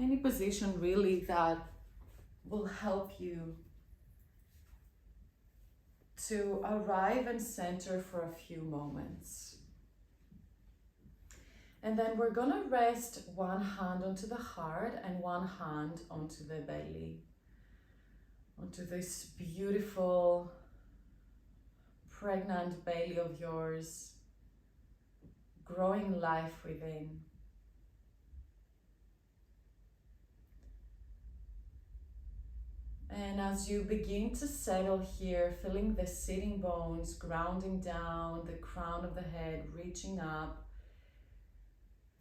Any position really that will help you to arrive and center for a few moments. And then we're gonna rest one hand onto the heart and one hand onto the belly, onto this beautiful pregnant belly of yours, growing life within. And as you begin to settle here, feeling the sitting bones grounding down, the crown of the head reaching up,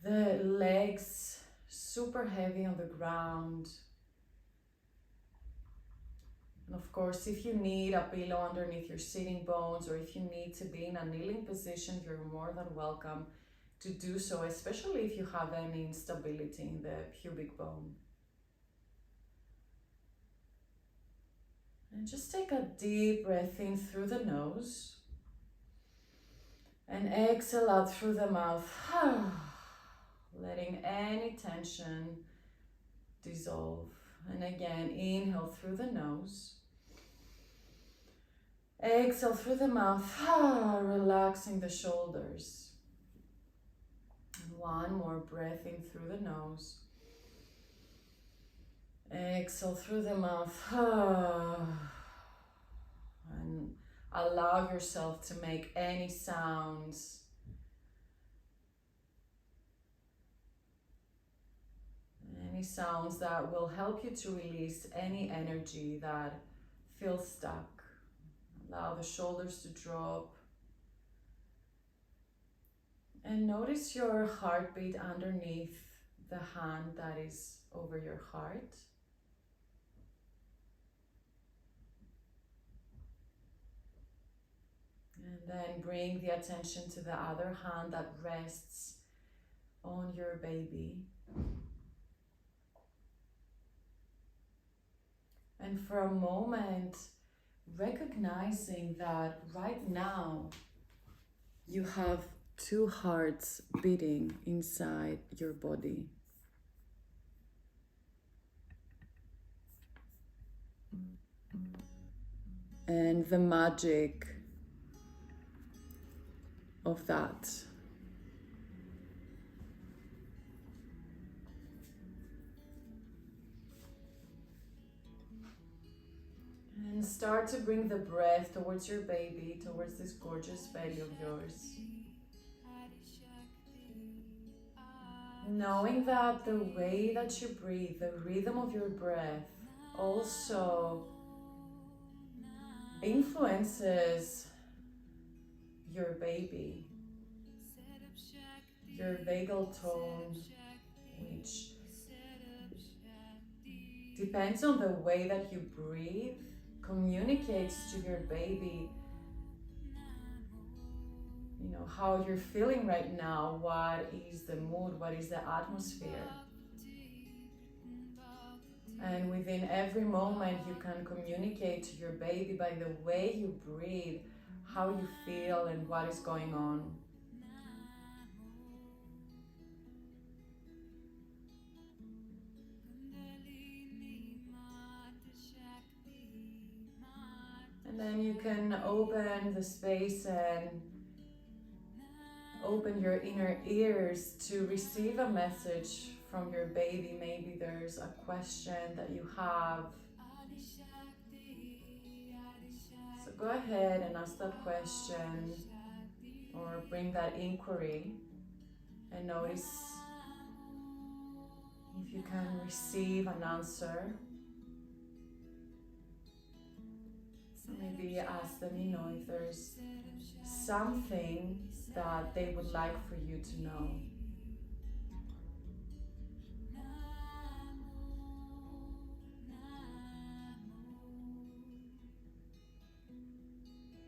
the legs super heavy on the ground. And of course, if you need a pillow underneath your sitting bones, or if you need to be in a kneeling position, you're more than welcome to do so, especially if you have any instability in the pubic bone. And just take a deep breath in through the nose and exhale out through the mouth, letting any tension dissolve. And again, inhale through the nose, exhale through the mouth, relaxing the shoulders. And one more breath in through the nose. Exhale through the mouth, and allow yourself to make any sounds. Any sounds that will help you to release any energy that feels stuck. Allow the shoulders to drop. And notice your heartbeat underneath the hand that is over your heart. And then bring the attention to the other hand that rests on your baby. And for a moment, recognizing that right now you have two hearts beating inside your body. And the magic of that. And start to bring the breath towards your baby, towards this gorgeous belly of yours. Knowing that the way that you breathe, the rhythm of your breath, also influences your baby, your vagal tone, which depends on the way that you breathe, communicates to your baby, you know, how you're feeling right now, what is the mood, what is the atmosphere. And within every moment you can communicate to your baby by the way you breathe, how you feel and what is going on. And then you can open the space and open your inner ears to receive a message from your baby. Maybe there's a question that you have. So go ahead and ask that question or bring that inquiry and notice if you can receive an answer. So maybe ask them, you know, if there's something that they would like for you to know.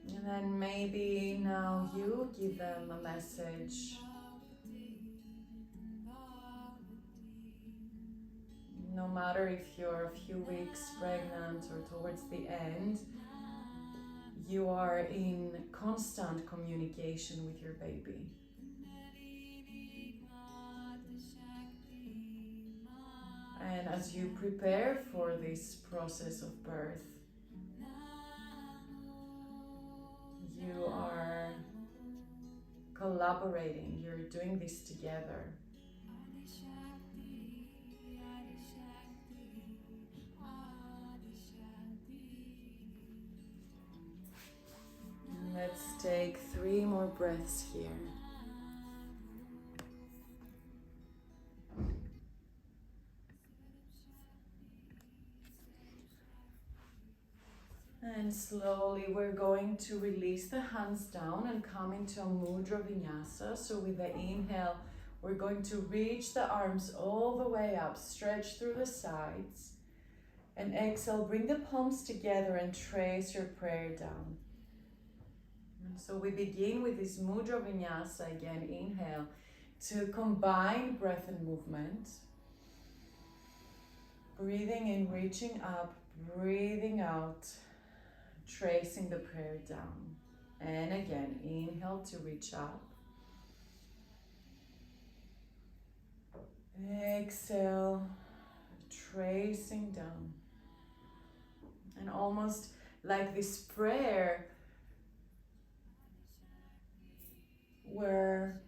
And then maybe now you give them a message. No matter if you're a few weeks pregnant or towards the end, you are in constant communication with your baby. as you prepare for this process of birth, you are collaborating, you're doing this together. And let's take 3 more breaths here. And slowly we're going to release the hands down and come into a mudra vinyasa. So with the inhale, we're going to reach the arms all the way up, stretch through the sides. And exhale, bring the palms together and trace your prayer down. And so we begin with this mudra vinyasa again. Inhale to combine breath and movement. Breathing in, reaching up, breathing out, tracing the prayer down. And again, inhale to reach up. Exhale, tracing down. And almost like this prayer where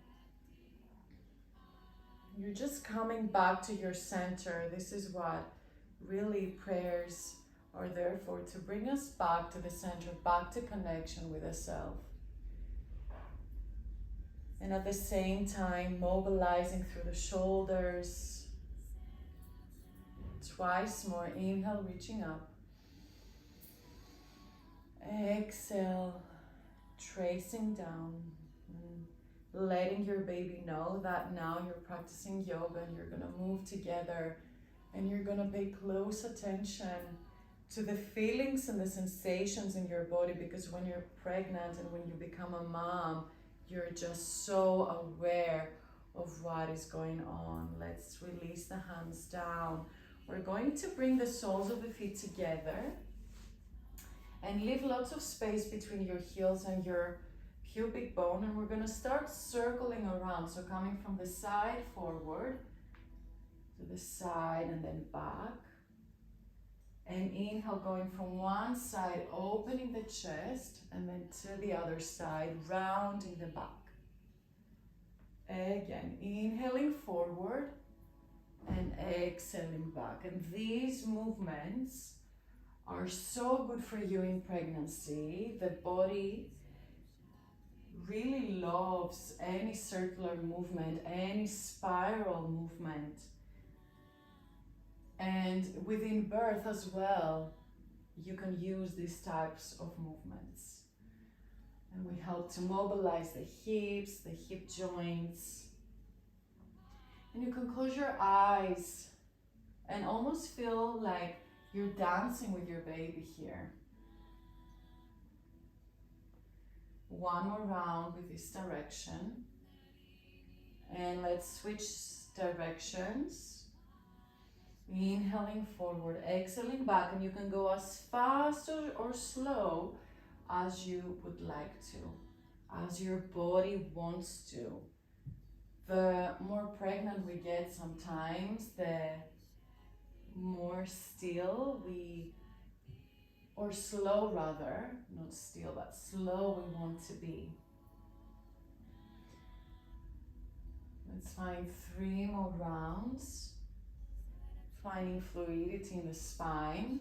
you're just coming back to your center. This is what really prayers are there for, to bring us back to the center, back to connection with the self. And at the same time, mobilizing through the shoulders. Twice more. Inhale, reaching up. Exhale, tracing down. Letting your baby know that now you're practicing yoga and you're going to move together and you're going to pay close attention to the feelings and the sensations in your body, because when you're pregnant and when you become a mom, you're just so aware of what is going on. Let's release the hands down. We're going to bring the soles of the feet together and leave lots of space between your heels and your pubic bone, and we're going to start circling around. So coming from the side forward to the side and then back. And inhale, going from one side, opening the chest, and then to the other side, rounding the back. Again, inhaling forward and exhaling back. And these movements are so good for you in pregnancy. The body really loves any circular movement, any spiral movement. And within birth as well, you can use these types of movements. And we help to mobilize the hips, the hip joints. And you can close your eyes and almost feel like you're dancing with your baby here. One more round with this direction. And let's switch directions. Inhaling forward, exhaling back, and you can go as fast or slow as you would like to, as your body wants to. The more pregnant we get sometimes, the more still or slow rather, not still, but slow we want to be. Let's find 3 more rounds. Finding fluidity in the spine.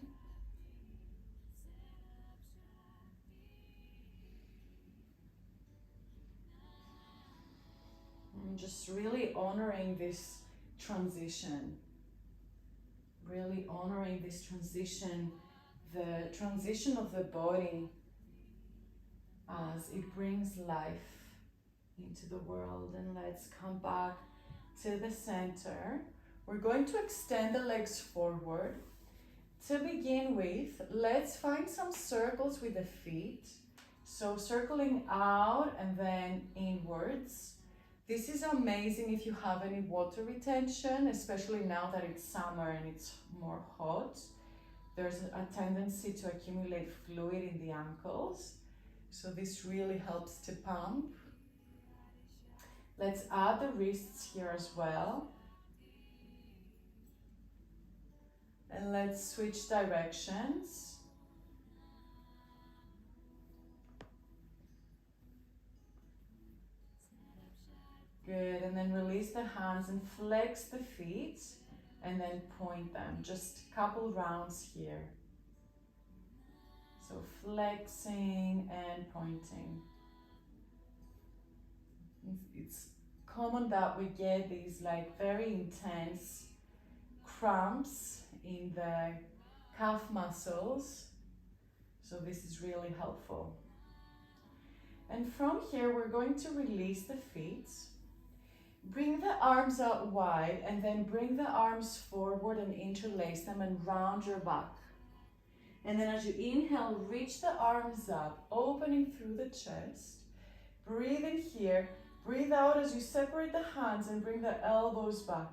And just really honoring this transition. Really honoring this transition, the transition of the body as it brings life into the world. And let's come back to the center. We're going to extend the legs forward. To begin with, let's find some circles with the feet. So circling out and then inwards. This is amazing if you have any water retention, especially now that it's summer and it's more hot. There's a tendency to accumulate fluid in the ankles. So this really helps to pump. Let's add the wrists here as well. And let's switch directions. Good, and then release the hands and flex the feet and then point them. Just a couple rounds here. So flexing and pointing. It's common that we get these like very intense cramps in the calf muscles. So this is really helpful. And from here, we're going to release the feet. Bring the arms out wide and then bring the arms forward and interlace them and round your back. And then as you inhale, reach the arms up, opening through the chest. Breathe in here. Breathe out as you separate the hands and bring the elbows back.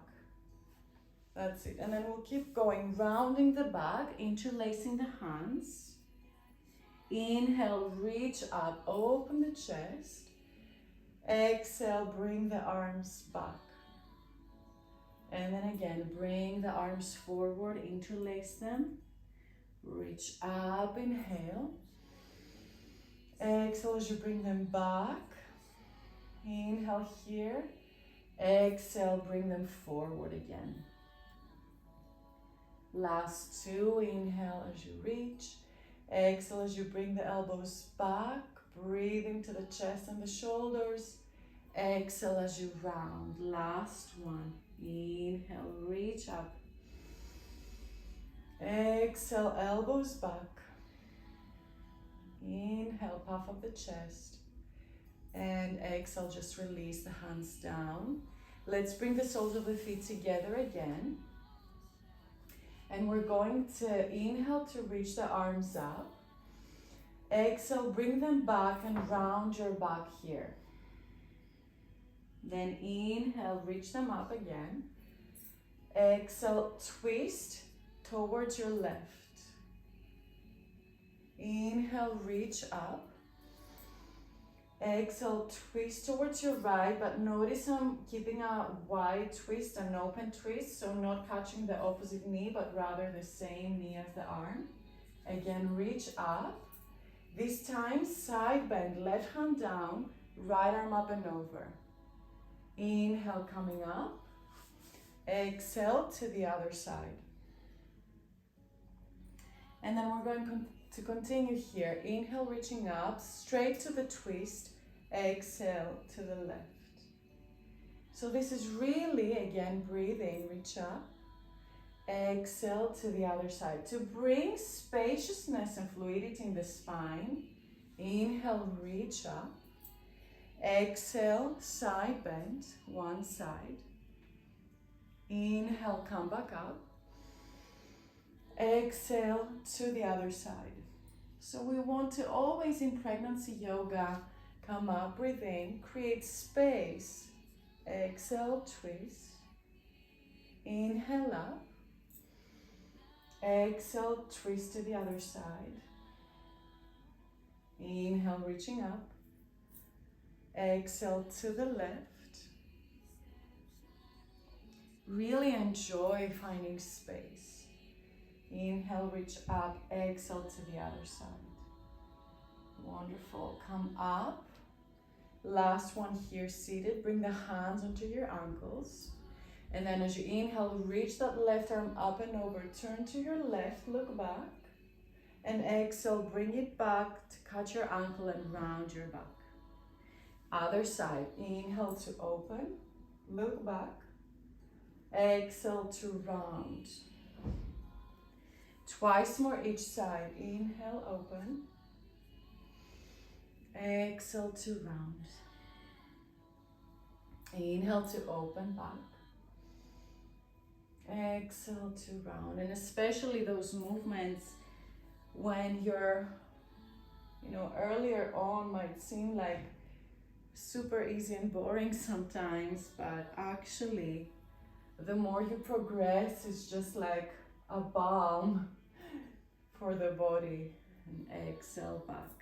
That's it. And then we'll keep going, rounding the back, interlacing the hands. Inhale, reach up, open the chest. Exhale, bring the arms back. And then again, bring the arms forward, interlace them. Reach up, inhale. Exhale as you bring them back. Inhale here. Exhale, bring them forward again. Last two, inhale as you reach. Exhale as you bring the elbows back. Breathe into the chest and the shoulders. Exhale as you round. Last one. Inhale, reach up. Exhale, elbows back. Inhale, puff up the chest. And exhale, just release the hands down. Let's bring the soles of the feet together again. And we're going to inhale to reach the arms up. Exhale, bring them back and round your back here. Then inhale, reach them up again. Exhale, twist towards your left. Inhale, reach up. Exhale, twist towards your right, but notice I'm keeping a wide twist, an open twist, so not catching the opposite knee, but rather the same knee as the arm. Again, reach up. This time, side bend, left hand down, right arm up and over. Inhale, coming up. Exhale to the other side. And then we're going to continue here. Inhale, reaching up, straight to the twist. Exhale to the left. So this is really, again, breathing, reach up. Exhale to the other side. To bring spaciousness and fluidity in the spine, inhale, reach up. Exhale, side bend, one side. Inhale, come back up. Exhale to the other side. So we want to always in pregnancy yoga, come up, breathe in, create space. Exhale, twist. Inhale up. Exhale, twist to the other side. Inhale, reaching up. Exhale to the left. Really enjoy finding space. Inhale, reach up. Exhale to the other side. Wonderful. Come up. Last one here, seated. Bring the hands onto your ankles. And then as you inhale, reach that left arm up and over. Turn to your left, look back. And exhale, bring it back to catch your ankle and round your back. Other side, inhale to open, look back. Exhale to round. Twice more each side. Inhale, open. Exhale to round. Inhale to open back. Exhale to round. And especially those movements when you're, earlier on might seem like super easy and boring sometimes, but actually the more you progress, it's just like a balm for the body. And exhale back.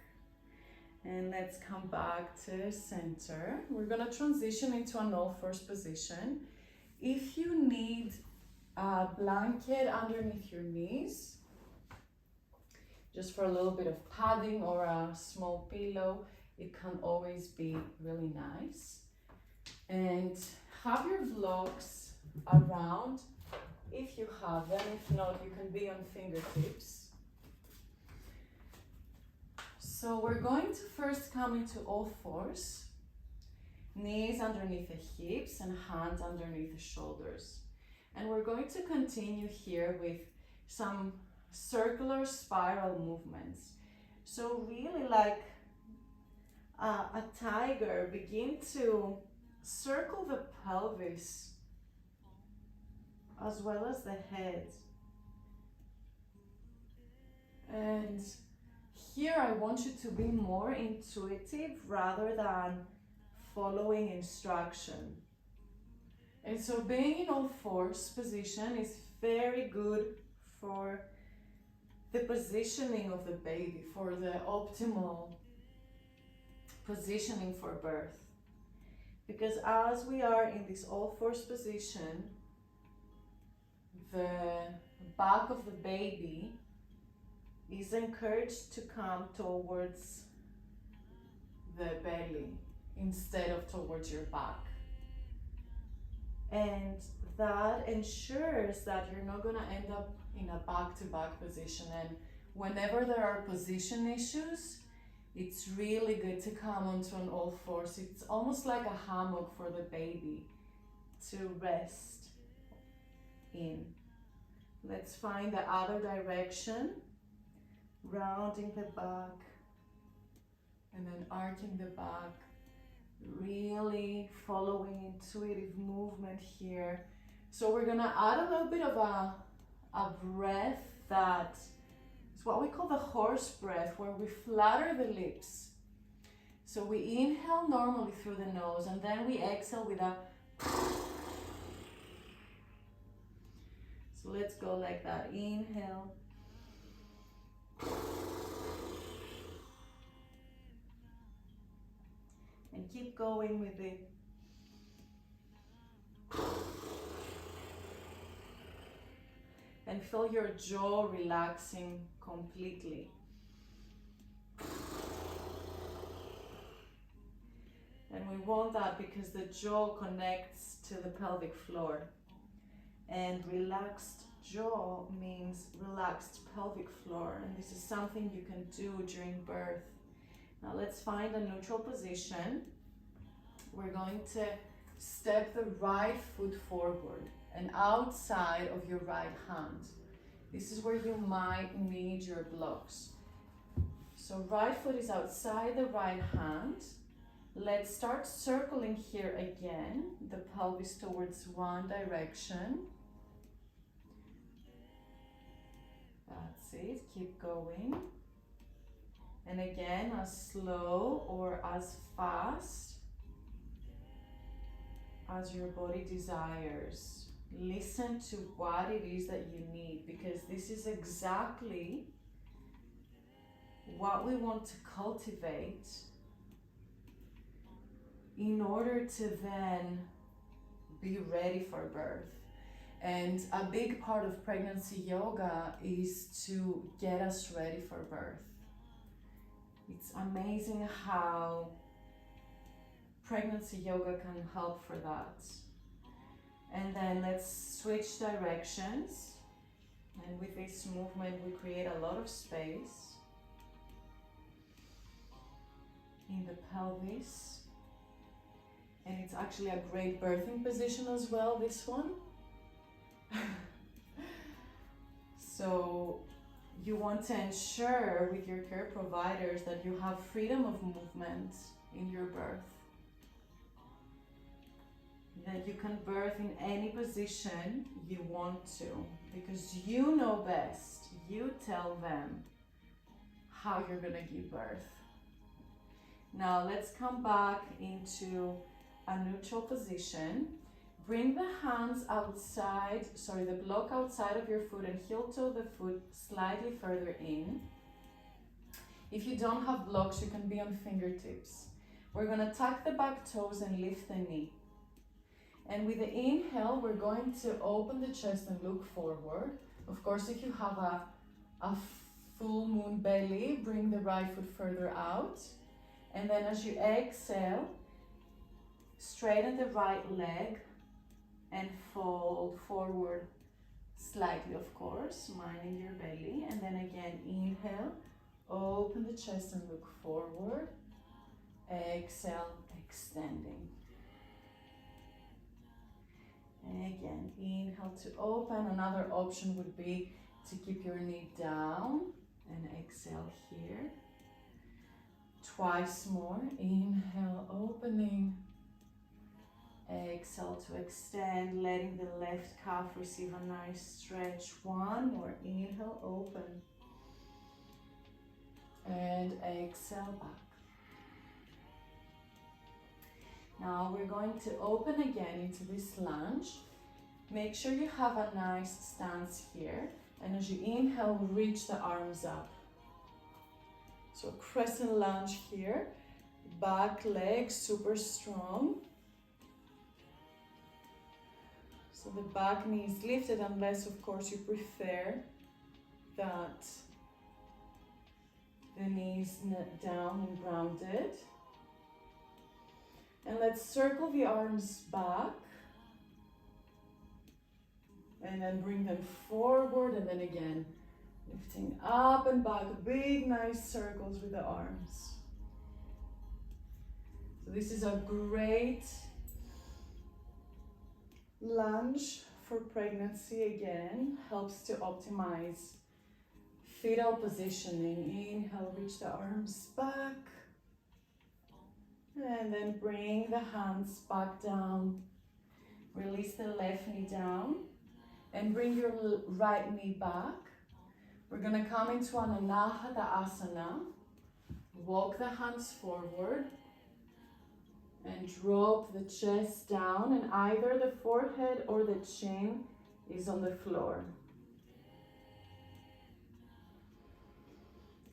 And let's come back to center. We're gonna transition into an all fours position. If you need a blanket underneath your knees, just for a little bit of padding, or a small pillow. It can always be really nice. And have your blocks around if you have them. If not, you can be on fingertips. So we're going to first come into all fours, knees underneath the hips and hands underneath the shoulders. And we're going to continue here with some circular spiral movements. So really like a tiger, begin to circle the pelvis as well as the head. And here I want you to be more intuitive rather than following instruction. And so being in all fours position is very good for the positioning of the baby, for the optimal positioning for birth. Because as we are in this all fours position, the back of the baby is encouraged to come towards the belly instead of towards your back. And that ensures that you're not going to end up in a back-to-back position. And whenever there are position issues, it's really good to come onto an all fours. It's almost like a hammock for the baby to rest in. Let's find the other direction, rounding the back and then arcing the back, really following intuitive movement here. So we're gonna add a little bit of a breath that is what we call the horse breath, where we flutter the lips. So we inhale normally through the nose and then we exhale with a. So let's go like that. Inhale. And keep going with it. And feel your jaw relaxing completely. And we want that because the jaw connects to the pelvic floor. And relaxed jaw means relaxed pelvic floor. And this is something you can do during birth. Now let's find a neutral position. We're going to step the right foot forward and outside of your right hand. This is where you might need your blocks. So right foot is outside the right hand. Let's start circling here again, the pelvis towards one direction. That's it, keep going. And again, as slow or as fast as your body desires. Listen to what it is that you need, because this is exactly what we want to cultivate in order to then be ready for birth. And a big part of pregnancy yoga is to get us ready for birth. It's amazing how pregnancy yoga can help for that. And then let's switch directions. And with this movement, we create a lot of space in the pelvis. And it's actually a great birthing position as well, this one. So you want to ensure with your care providers that you have freedom of movement in your birth. That you can birth in any position you want to, because you know best. You tell them how you're gonna give birth. Now let's come back into a neutral position. Bring the hands outside, the block outside of your foot, and heel toe the foot slightly further in. If you don't have blocks, you can be on fingertips. We're gonna tuck the back toes and lift the knee. And with the inhale, we're going to open the chest and look forward. Of course, if you have a full moon belly, bring the right foot further out. And then as you exhale, straighten the right leg and fold forward slightly, of course, minding your belly. And then again, inhale, open the chest and look forward. Exhale, extending. And again, inhale to open. Another option would be to keep your knee down and exhale here. Twice more. Inhale, opening. Exhale to extend, letting the left calf receive a nice stretch. One more. Inhale, open. And exhale back. Now we're going to open again into this lunge. Make sure you have a nice stance here. And as you inhale, reach the arms up. So crescent lunge here. Back leg super strong. So the back knee is lifted unless, of course, you prefer that the knees down and grounded. And let's circle the arms back. And then bring them forward, and then again, lifting up and back, big nice circles with the arms. So this is a great lunge for pregnancy. Again, helps to optimize fetal positioning. Inhale, reach the arms back. And then bring the hands back down. Release the left knee down. And bring your right knee back. We're going to come into an Anahata. Walk the hands forward. And drop the chest down. And either the forehead or the chin is on the floor.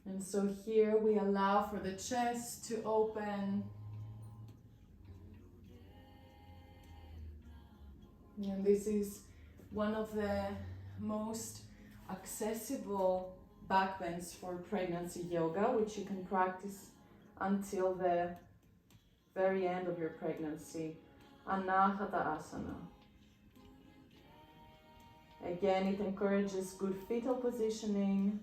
And so here we allow for the chest to open. And this is one of the most accessible backbends for pregnancy yoga, which you can practice until the very end of your pregnancy. Anahata Asana. Again, it encourages good fetal positioning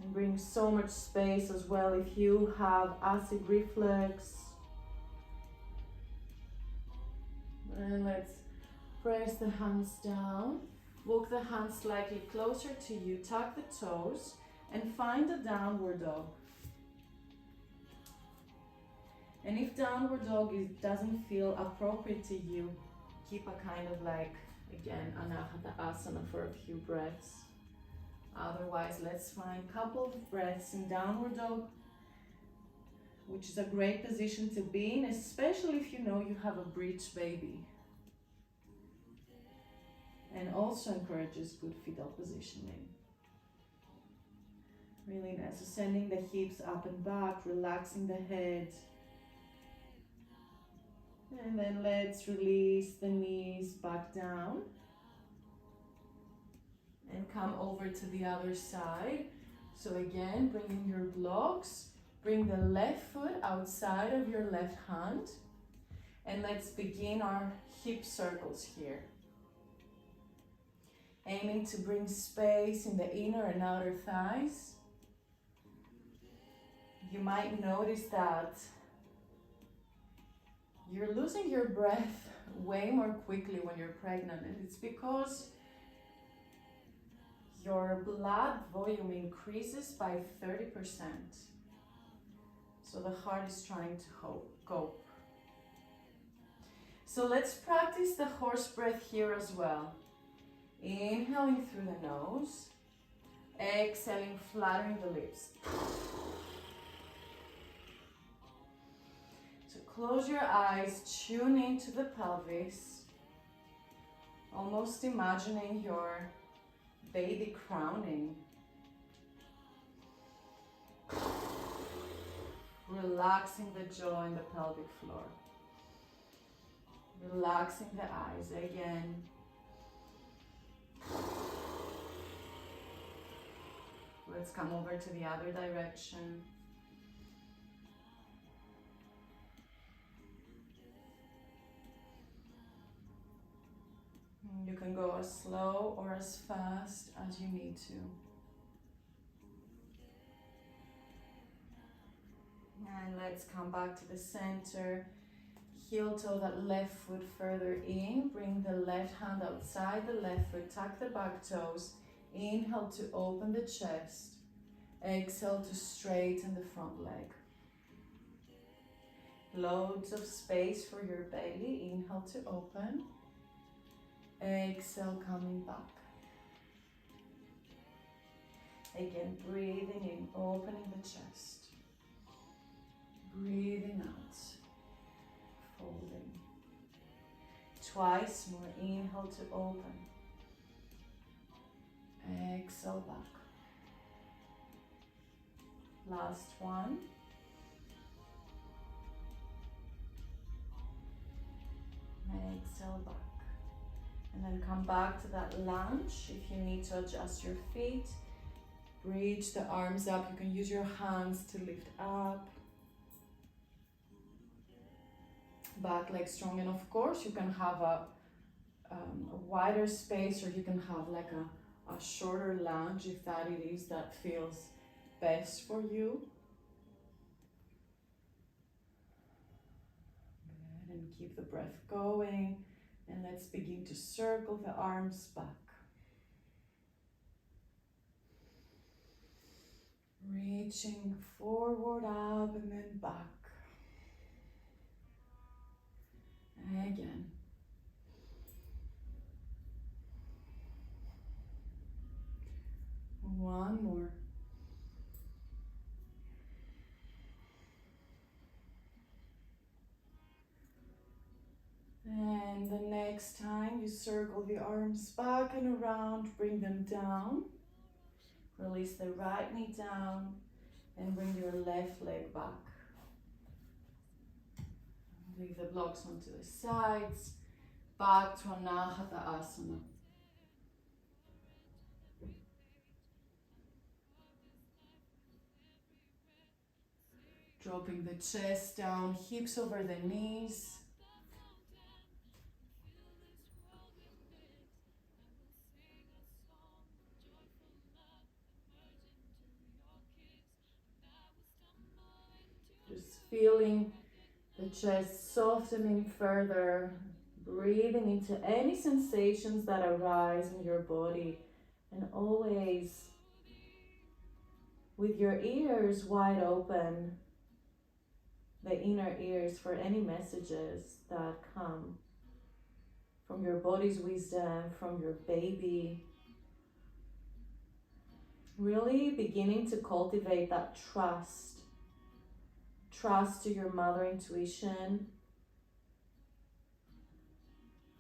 and brings so much space as well if you have acid reflux. And let's press the hands down. Walk the hands slightly closer to you. Tuck the toes and find a downward dog. And if downward dog doesn't feel appropriate to you, keep a kind of like, again, Anahata Asana for a few breaths. Otherwise, let's find a couple of breaths in downward dog, which is a great position to be in, especially if you know you have a breech baby. And also encourages good fetal positioning. Really nice. So sending the hips up and back, relaxing the head. And then let's release the knees back down. And come over to the other side. So again, bring in your blocks. Bring the left foot outside of your left hand. And let's begin our hip circles here. Aiming to bring space in the inner and outer thighs. You might notice that you're losing your breath way more quickly when you're pregnant, and it's because your blood volume increases by 30%. So the heart is trying to cope. So let's practice the horse breath here as well. Inhaling through the nose, exhaling, flattering the lips. So close your eyes, tune into the pelvis, almost imagining your baby crowning. Relaxing the jaw and the pelvic floor. Relaxing the eyes again. Let's come over to the other direction. You can go as slow or as fast as you need to. And let's come back to the center. Heel toe that left foot further in. Bring the left hand outside the left foot. Tuck the back toes. Inhale to open the chest. Exhale to straighten the front leg. Loads of space for your belly. Inhale to open. Exhale, coming back. Again, breathing in, opening the chest. Breathing out, folding. Twice more, inhale to open. Exhale back. Last one. Exhale back. And then come back to that lunge. If you need to adjust your feet, reach the arms up. You can use your hands to lift up. Back leg strong, and of course you can have a wider space, or you can have like a shorter lunge if that it is that feels best for you. Good, and keep the breath going. And let's begin to circle the arms back. Reaching forward, up, and then back. Again. One more. And the next time you circle the arms back and around, bring them down. Release the right knee down and bring your left leg back. Leave the blocks onto the sides. Back to Anahata Asana. Dropping the chest down, hips over the knees. Just feeling the chest softening further, breathing into any sensations that arise in your body, and always with your ears wide open, the inner ears, for any messages that come from your body's wisdom, from your baby. Really beginning to cultivate that trust to your mother intuition,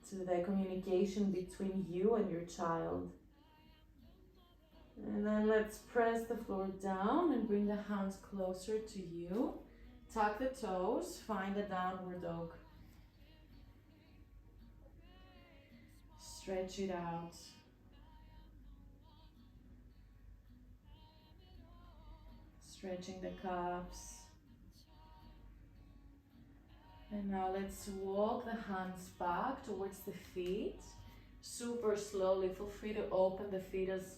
to the communication between you and your child. And then let's press the floor down and bring the hands closer to you. Tuck the toes, find a downward dog. Stretch it out. Stretching the calves. And now let's walk the hands back towards the feet. Super slowly. Feel free to open the feet as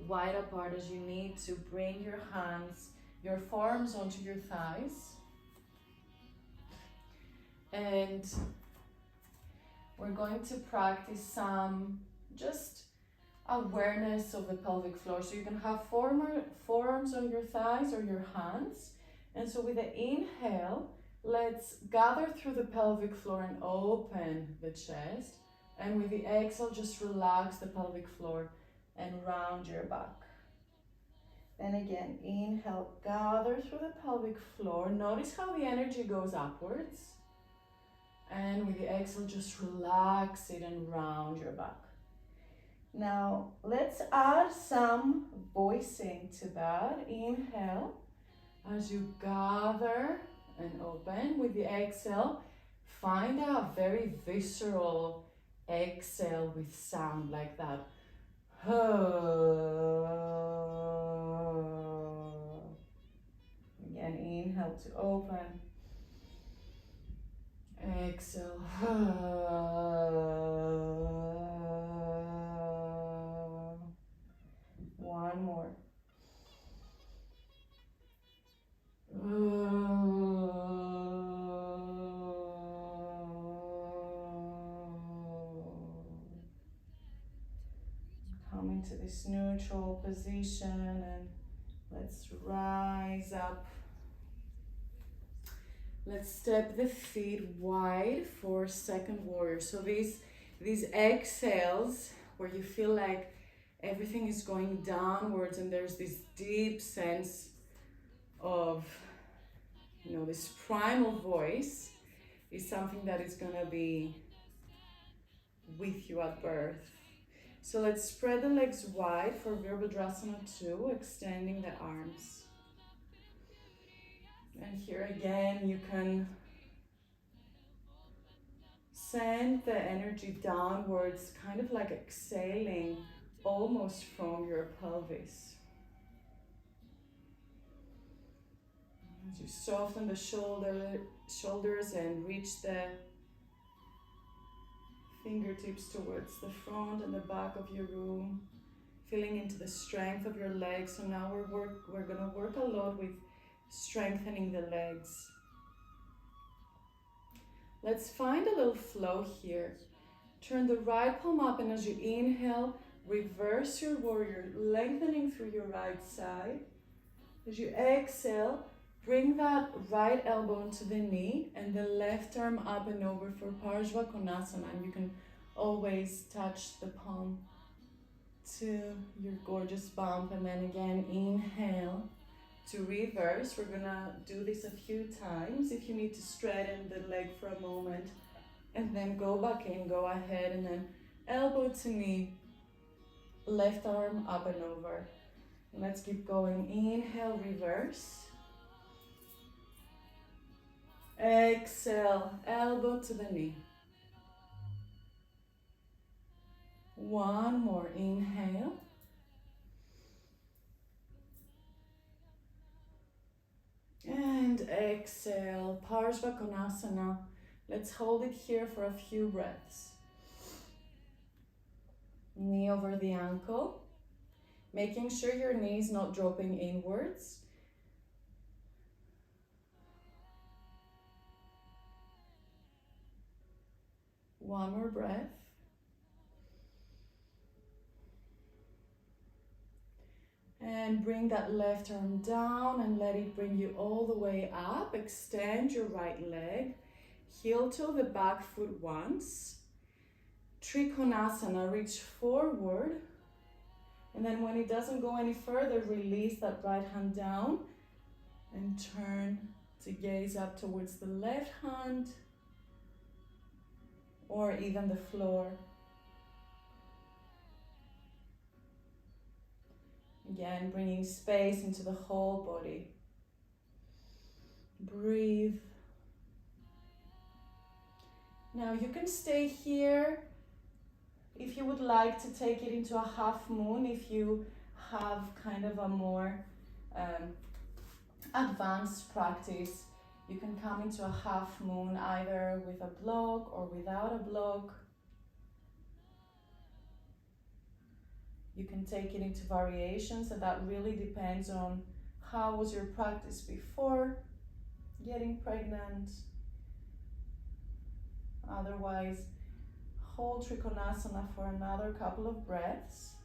wide apart as you need to. Bring your hands, your forearms onto your thighs. And we're going to practice some just awareness of the pelvic floor. So you can have forearms on your thighs or your hands. And so with the inhale, let's gather through the pelvic floor and open the chest. And with the exhale, just relax the pelvic floor and round your back. And again, inhale, gather through the pelvic floor. Notice how the energy goes upwards. And with the exhale, just relax it and round your back. Now, let's add some voicing to that. Inhale, as you gather and open. With the exhale, find a very visceral exhale with sound like that. Again, inhale to open. Exhale. One more. Come into this neutral position and let's rise up. Let's step the feet wide for second warrior. So these exhales where you feel like everything is going downwards and there's this deep sense of, you know, this primal voice is something that is gonna be with you at birth. So let's spread the legs wide for Virabhadrasana 2, extending the arms. And here again, you can send the energy downwards, kind of like exhaling almost from your pelvis. As you soften the shoulders and reach the fingertips towards the front and the back of your room, feeling into the strength of your legs. So now we're gonna work a lot with strengthening the legs. Let's find a little flow here. Turn the right palm up, and as you inhale, reverse your warrior, lengthening through your right side. As you exhale, bring that right elbow into the knee and the left arm up and over for Parshvakonasana. And you can always touch the palm to your gorgeous bump. And then again, inhale to reverse. We're gonna do this a few times. If you need to straighten the leg for a moment and then go back in, go ahead, and then elbow to knee, left arm up and over. And let's keep going. Inhale, reverse. Exhale, elbow to the knee. One more, inhale. And exhale, Parshvakonasana. Let's hold it here for a few breaths. Knee over the ankle, making sure your knee is not dropping inwards. One more breath. And bring that left arm down and let it bring you all the way up. Extend your right leg. Heel toe the back foot once. Trikonasana, reach forward. And then when it doesn't go any further, release that right hand down and turn to gaze up towards the left hand or even the floor. Again, bringing space into the whole body. Breathe. Now you can stay here if you would like to take it into a half moon, if you have kind of a more advanced practice. You can come into a half moon either with a block or without a block. You can take it into variations, and that really depends on how was your practice before getting pregnant. Otherwise, hold Trikonasana for another couple of breaths.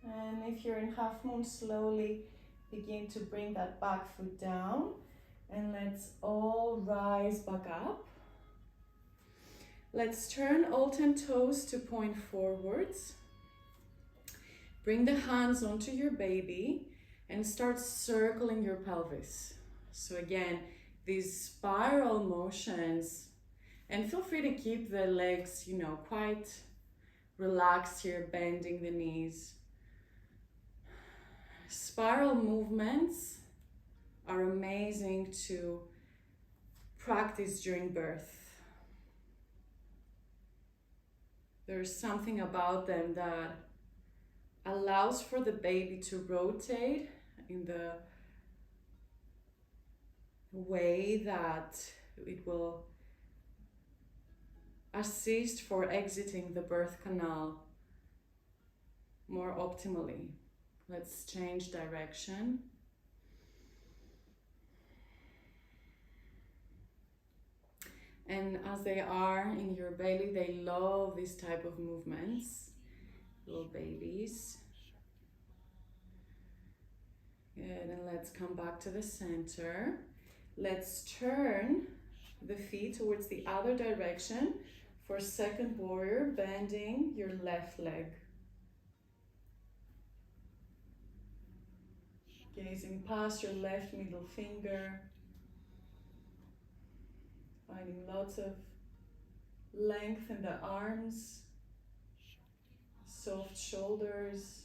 And if you're in half moon, slowly begin to bring that back foot down. And let's all rise back up. Let's turn all 10 toes to point forwards. Bring the hands onto your baby and start circling your pelvis. So again, these spiral motions, and feel free to keep the legs, you know, quite relaxed here, bending the knees. spiral movements are amazing to practice during birth. There's something about them that allows for the baby to rotate in the way that it will assist for exiting the birth canal more optimally. Let's change direction. And as they are in your belly, they love this type of movements, little babies. Good, and let's come back to the center. Let's turn the feet towards the other direction for second warrior, bending your left leg. Gazing past your left middle finger. Finding lots of length in the arms, soft shoulders.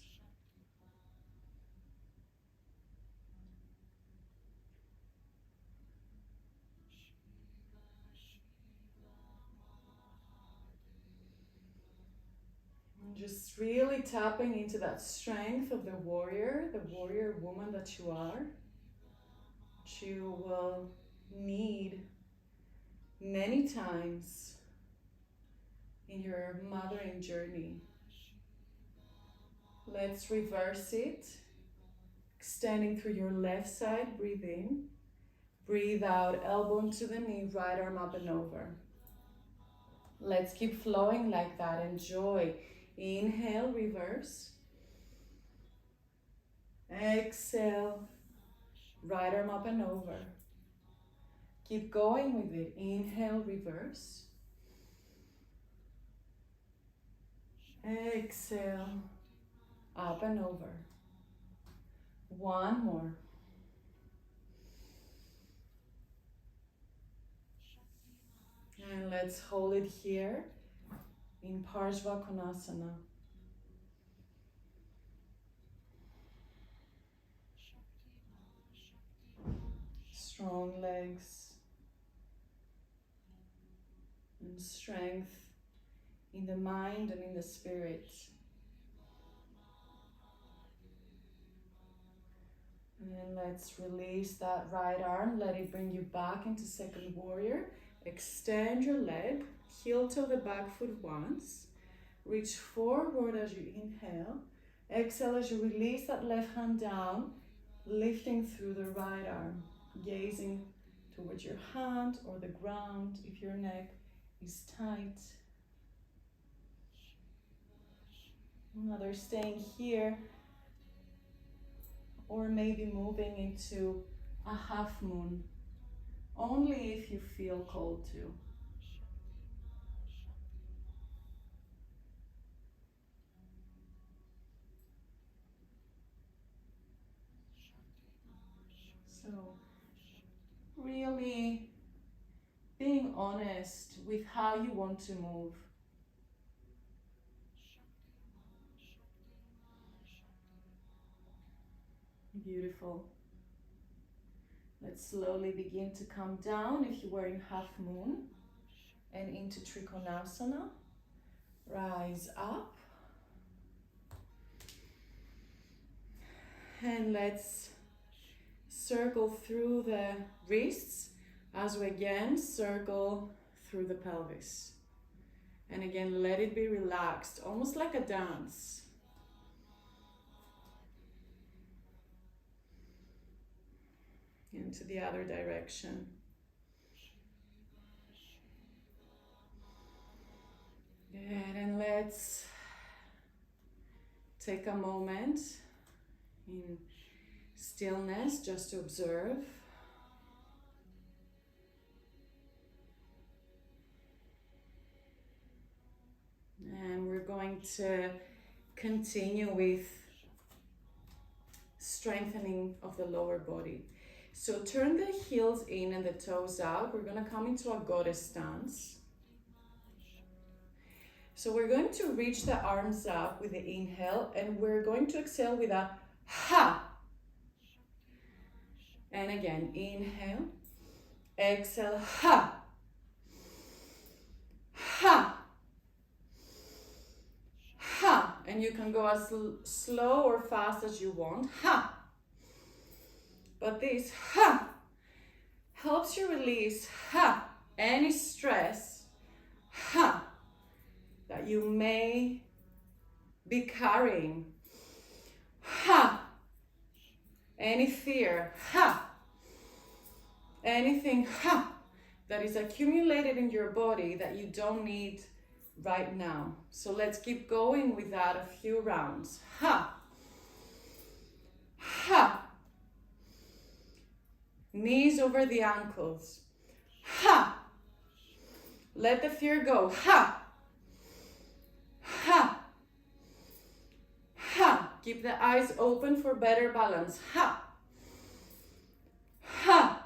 And just really tapping into that strength of the warrior woman that you are. That you will need many times in your mothering journey. Let's reverse it. Extending through your left side, breathe in. Breathe out, elbow into the knee, right arm up and over. Let's keep flowing like that. Enjoy. Inhale, reverse. Exhale, right arm up and over. Keep going with it. Inhale, reverse. Exhale, up and over. One more. And let's hold it here in Parshvakonasana. Strong legs and strength in the mind and in the spirit. And then let's release that right arm. Let it bring you back into second warrior. Extend your leg, heel toe the back foot once. Reach forward as you inhale. Exhale as you release that left hand down, lifting through the right arm, gazing towards your hand or the ground if your neck is tight. Another staying here, or maybe moving into a half moon, only if you feel called to. So, really being honest with how you want to move. Beautiful. Let's slowly begin to come down if you were in half moon and into Trikonasana. Rise up. And let's circle through the wrists as we again circle through the pelvis. And again, let it be relaxed, almost like a dance. Into the other direction. Good, and let's take a moment in stillness just to observe. And we're going to continue with strengthening of the lower body. So turn the heels in and the toes out. We're going to come into a goddess stance. So we're going to reach the arms up with the inhale, and we're going to exhale with a ha. And again, inhale, exhale, ha, ha, ha. And you can go as slow or fast as you want, ha. But this ha helps you release ha any stress ha that you may be carrying, ha, any fear, ha, anything ha that is accumulated in your body that you don't need right now. So let's keep going with that a few rounds. Ha, ha. Knees over the ankles. Ha. Let the fear go. Ha. Ha. Ha. Keep the eyes open for better balance. Ha. Ha.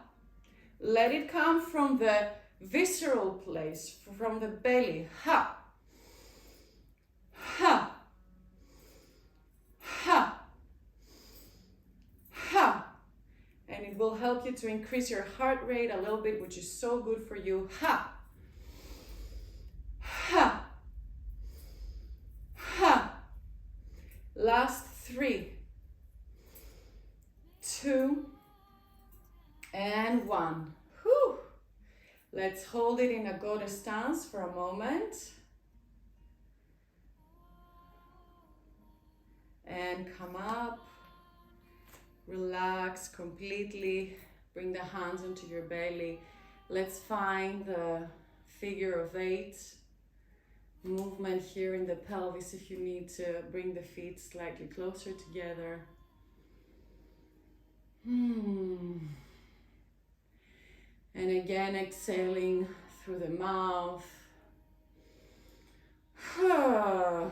Let it come from the visceral place, from the belly. Ha. Ha. Ha. Ha. And it will help you to increase your heart rate a little bit, which is so good for you. Ha. Ha. Ha. Last 3, 2, and 1. Whew. Let's hold it in a goddess stance for a moment. And come up. Relax completely. Bring the hands into your belly. Let's find the figure of 8 movement here in the pelvis if you need to bring the feet slightly closer together. And again, exhaling through the mouth. Or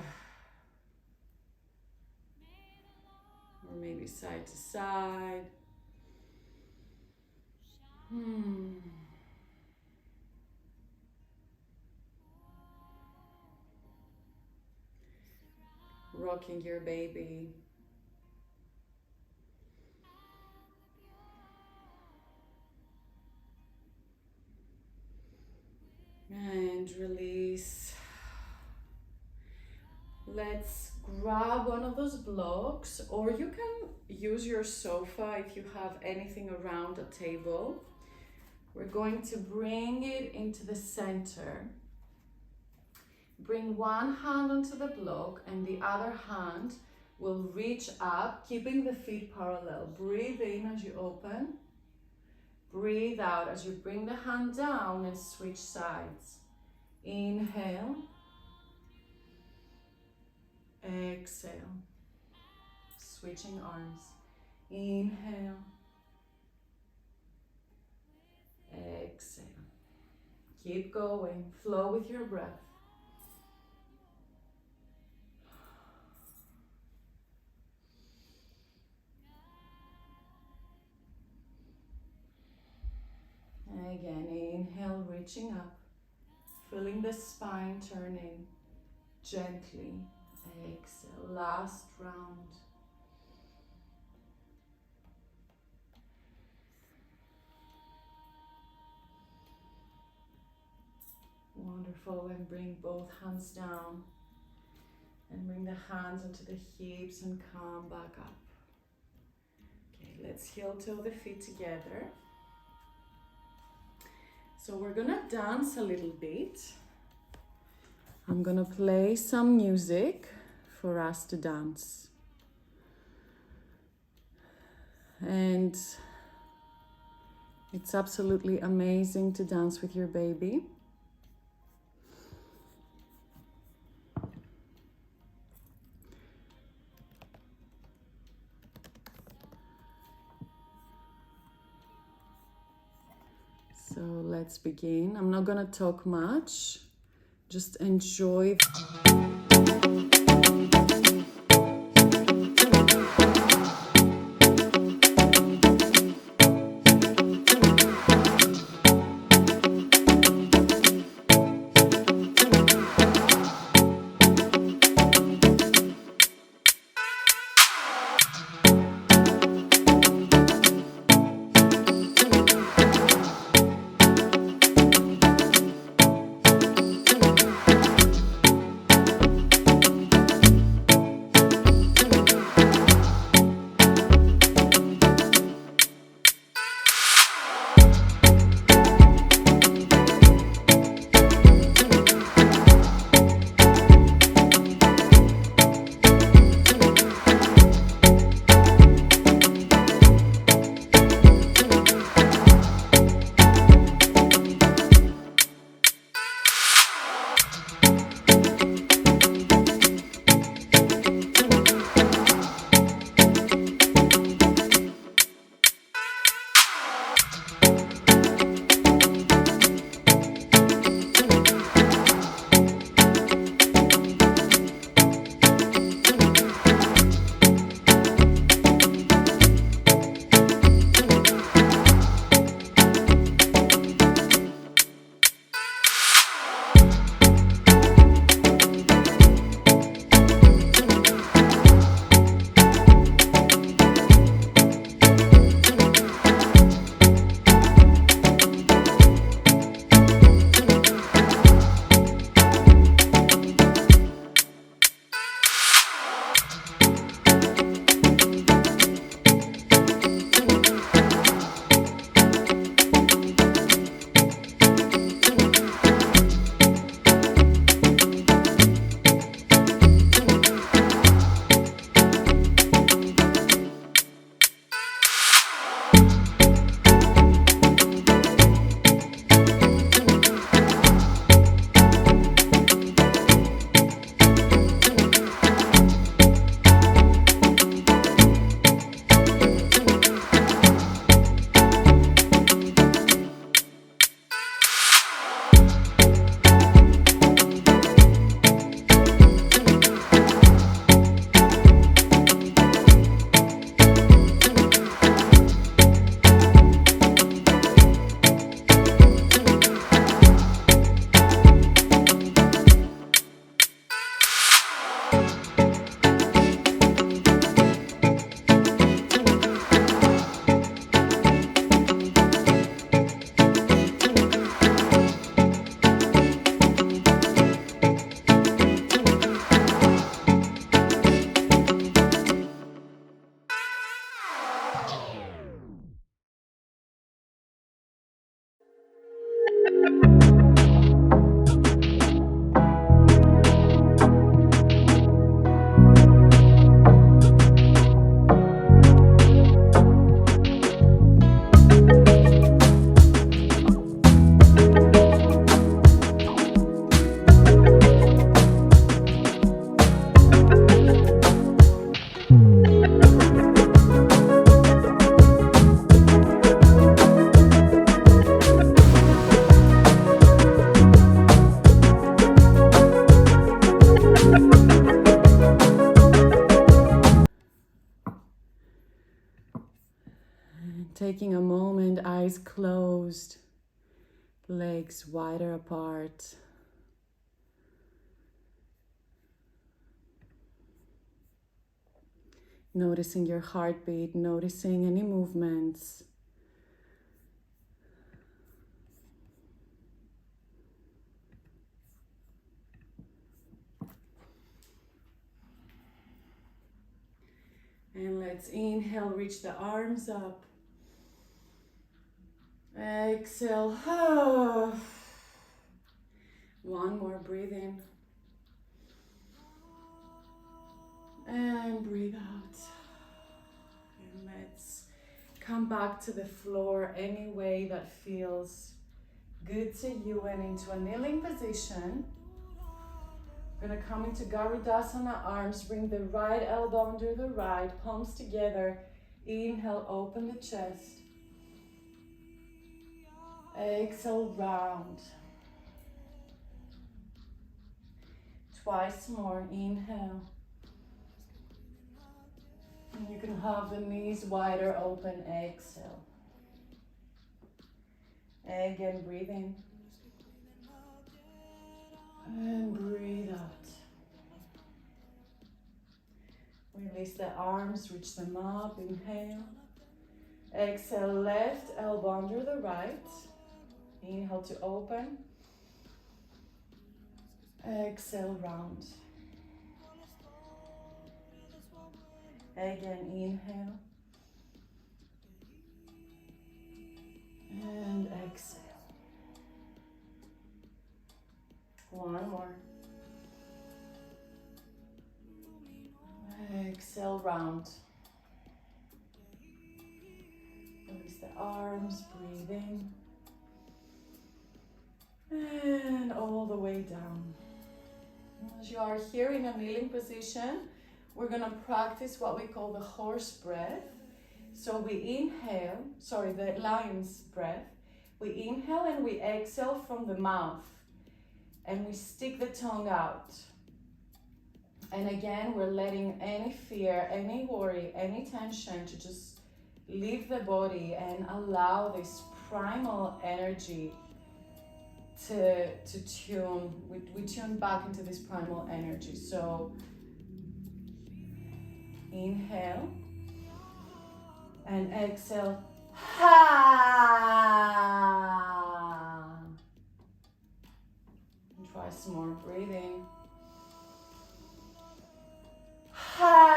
maybe side to side. Rocking your baby. And release. Let's grab one of those blocks, or you can use your sofa if you have anything around a table. We're going to bring it into the center. Bring one hand onto the block and the other hand will reach up, keeping the feet parallel. Breathe in as you open. Breathe out as you bring the hand down and switch sides. Inhale. Exhale. Switching arms. Inhale. Exhale. Keep going. Flow with your breath. Again, inhale, reaching up, feeling the spine turning gently. Exhale, last round. Wonderful, and bring both hands down and bring the hands onto the hips and come back up. Okay, let's heel toe the feet together. So we're gonna dance a little bit. I'm gonna play some music for us to dance. And it's absolutely amazing to dance with your baby. So let's begin. I'm not gonna talk much. Just enjoy. taking a moment, eyes closed, legs wider apart. Noticing your heartbeat, noticing any movements. And let's inhale, reach the arms up. Exhale. One more, breathe in. And breathe out. And let's come back to the floor any way that feels good to you, and into a kneeling position. We're gonna come into Garudasana arms, bring the right elbow under the right, palms together. Inhale, open the chest. Exhale, round. Twice more, inhale. And you can have the knees wider open, exhale. Again, breathe in. And breathe out. Release the arms, reach them up, inhale. Exhale, left elbow under the right. Inhale to open. Exhale, round. Again, inhale. And exhale. One more. Exhale, round. Release the arms, breathe in. And all the way down. As you are here in a kneeling position, we're gonna practice what we call the horse breath. So we inhale, the lion's breath. We inhale and we exhale from the mouth. And we stick the tongue out. And again, we're letting any fear, any worry, any tension to just leave the body and allow this primal energy to tune. We tune back into this primal energy. So inhale and exhale. Ha! And try some more breathing. Ha!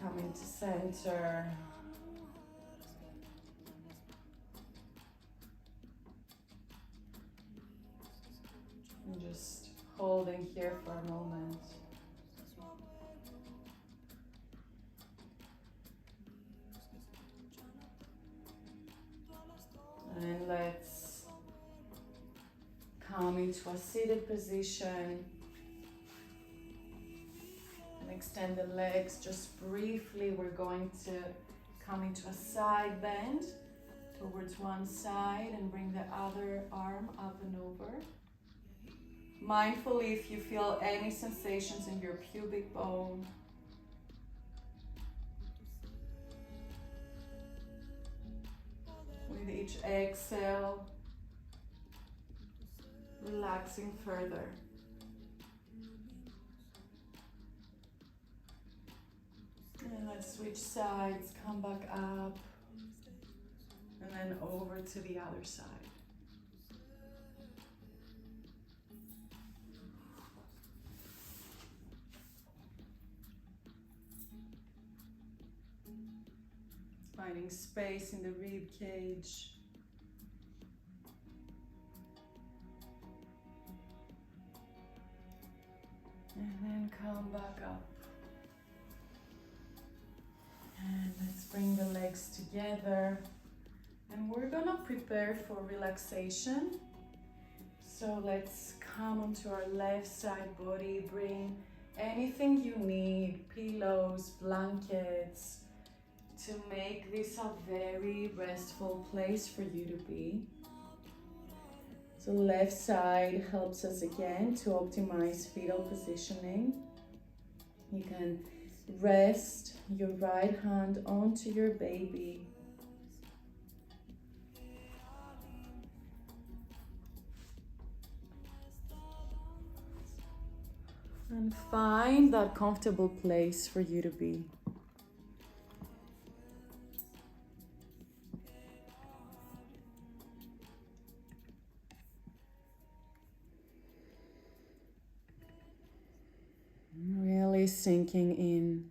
Come into center. And just holding here for a moment. And let's come into a seated position and extend the legs just briefly. We're going to come into a side bend towards one side and bring the other arm up and over. Mindfully, if you feel any sensations in your pubic bone. With each exhale, relaxing further. And let's switch sides, come back up, and then over to the other side. Finding space in the rib cage. And then come back up. And let's bring the legs together. And we're gonna prepare for relaxation. So let's come onto our left side body. Bring anything you need, pillows, blankets, to make this a very restful place for you to be. The left side helps us again to optimize fetal positioning. You can rest your right hand onto your baby. And find that comfortable place for you to be. Really sinking in.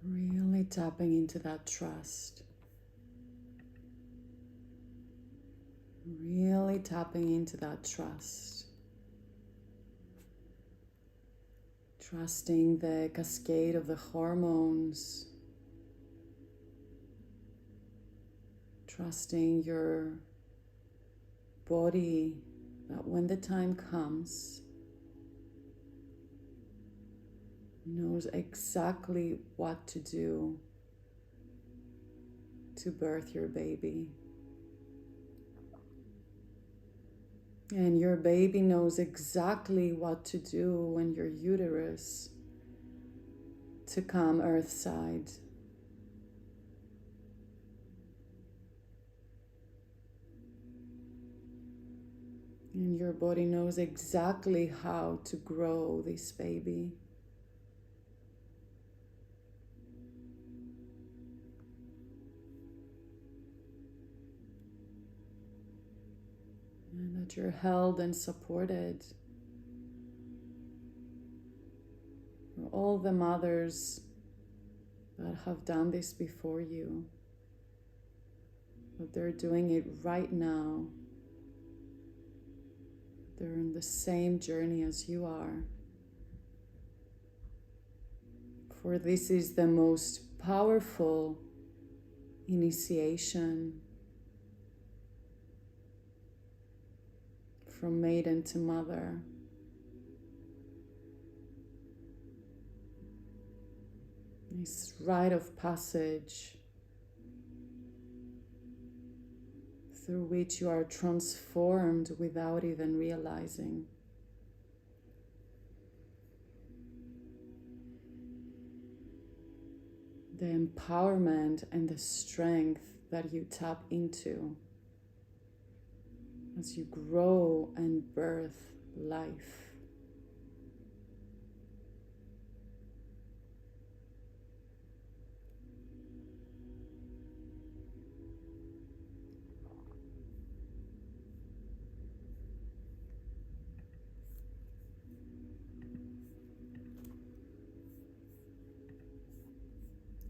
Really tapping into that trust. Really tapping into that trust. Trusting the cascade of the hormones. Trusting your body that when the time comes, knows exactly what to do to birth your baby. And your baby knows exactly what to do in your uterus to come earthside. And your body knows exactly how to grow this baby. And that you're held and supported. For all the mothers that have done this before you, but they're doing it right now. They're in the same journey as you are. For this is the most powerful initiation from maiden to mother. This rite of passage through which you are transformed without even realizing. The empowerment and the strength that you tap into as you grow and birth life.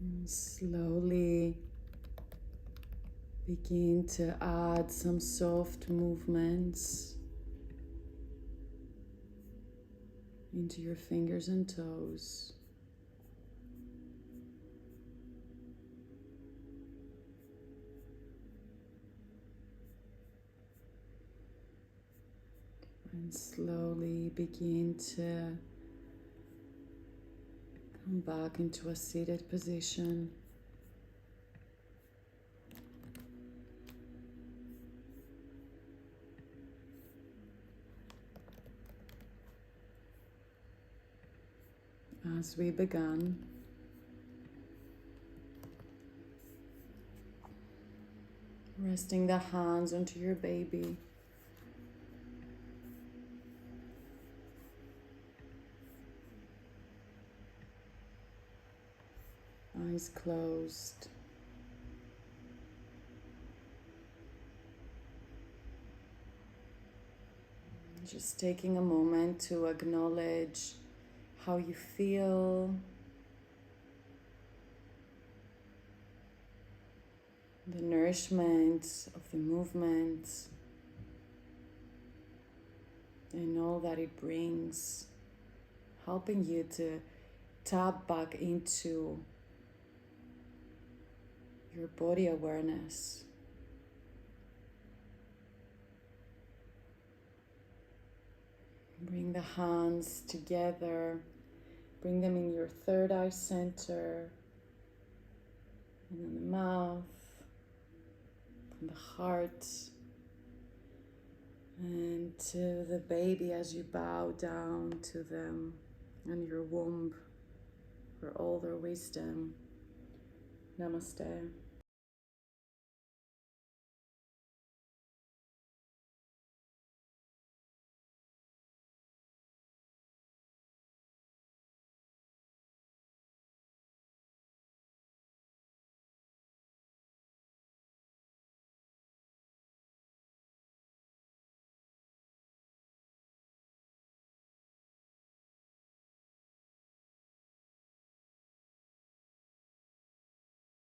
And slowly begin to add some soft movements into your fingers and toes. And slowly begin to come back into a seated position. As we began, resting the hands onto your baby. Eyes closed. Just taking a moment to acknowledge how you feel, the nourishment of the movement, and all that it brings, helping you to tap back into your body awareness. Bring the hands together, bring them in your third eye center, and then the mouth, and the heart, and to the baby as you bow down to them and your womb for all their wisdom. Namaste.